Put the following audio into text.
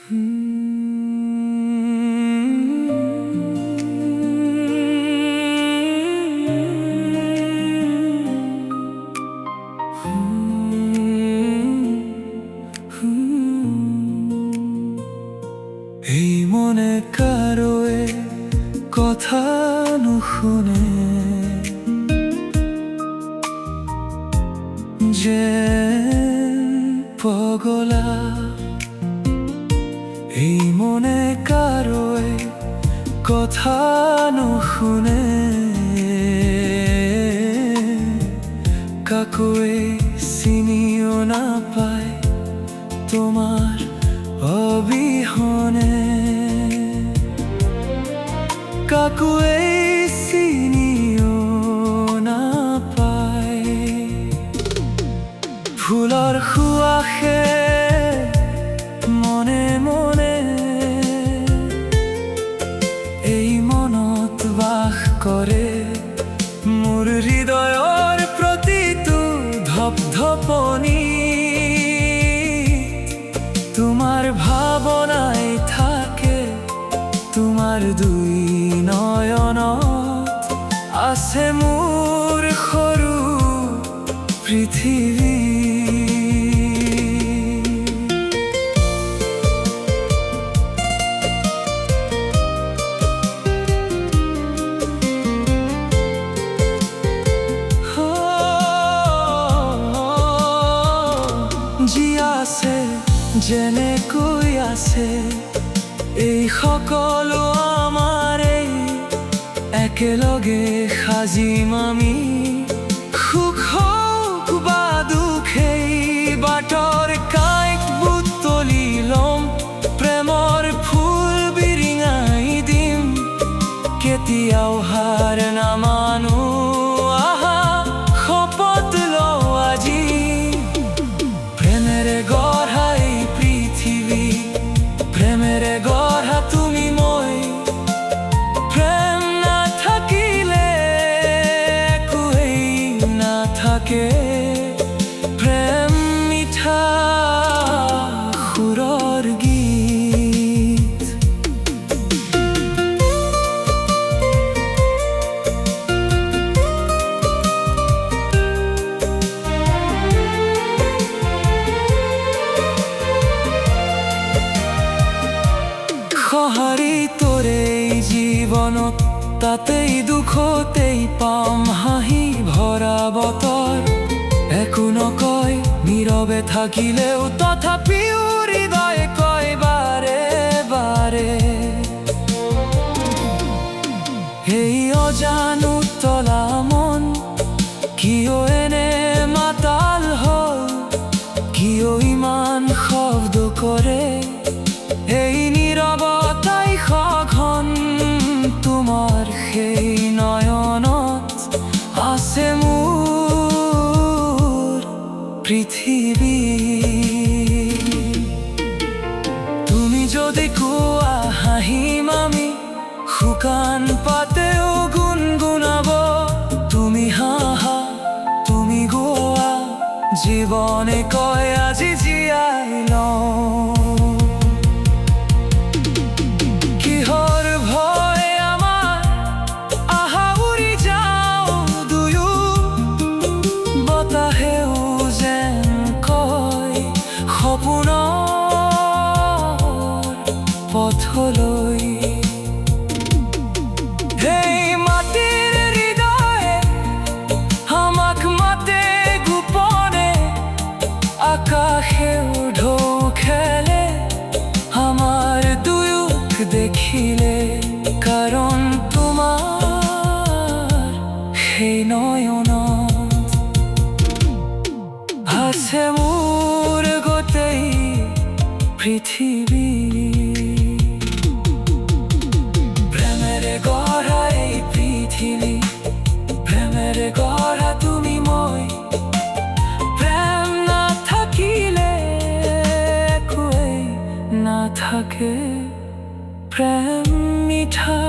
এই মনে কারো কথা নুশুনে যে পগলা। এই মনে কারো কথা নুশুনে কাকোৱে চিনিও নাপায় তোমার অবিহনে। কাকোৱে চিনিও নাপায় ফুলৰ সুৱাসে মনে মনে এই মনত বাস কৰে। মোৰ হৃদয়ৰ প্ৰতিটো ধপধপনি তোমার ভাবনায় থাকে। তোমার দুই নয়নত আছে মোৰ সৰু পৃথিৱী। যি আছে যেনেকৈ আছে এই সকলো আমাৰেই, একেলগে সাজিম আমি সুখ হওক বা দুখেই। বাটৰ কাইক বুটলি ল'ম, প্ৰেমৰ ফুল বিৰিঙাই দিম, কেতিয়াও হাৰ নামানো। আহা শপত লওঁ আজি, প্ৰেমেৰে গঢ়া এই পৃথিৱী, প্ৰেমেৰে গঢ়া তুমি মই। প্ৰেম নাথাকিলে একোৱেই নাথাকে। প্ৰেম মিঠা সুৰৰ গীত। সঁহাৰি তোৰে জীৱনত, তাতেই দুখতেই পাম হাঁহি ভৰা বতৰ। একো নকয় নীৰৱে থাকিলেও তথাপিও হৃদয় কয় বাৰে বাৰে। এই অজানো তলা মন কিয় এনে মাতাল হ'ল, কিয় ইমান শব্দ কৰে। এই নীৰৱতাই সঘন, তোমাৰ সেই নয়নত আছে মোৰ পৃথিৱী। তুমি যদি কোৱা হাঁহিম আমি, শুকান পাতেও গুণগুণাব। তুমি হাঁহা তুমি গোৱা, জীৱনে কয় আজি জীয়াই লওঁ। কিহৰ ভয় আমাৰ, আহা উৰি যাওঁ দুয়ো। বতাহেও যেন কয় সপোনৰ পথলৈ। এই মাটিৰ হৃদয়ে আমাক মাতে গোপনে, আকাশেও ঢৌ খেলে আমাৰ দুয়োক দেখিলে। কাৰণ তোমাৰ সেই নয়নত আছে মোৰ গোটেই পৃথিৱী। প্ৰেমেৰে গঢ়া এই পৃথিৱী, প্ৰেমেৰে গঢ়া তুমি মই। প্ৰেম নাথাকিলে একোৱেই নাথাকে। প্ৰেম মিঠা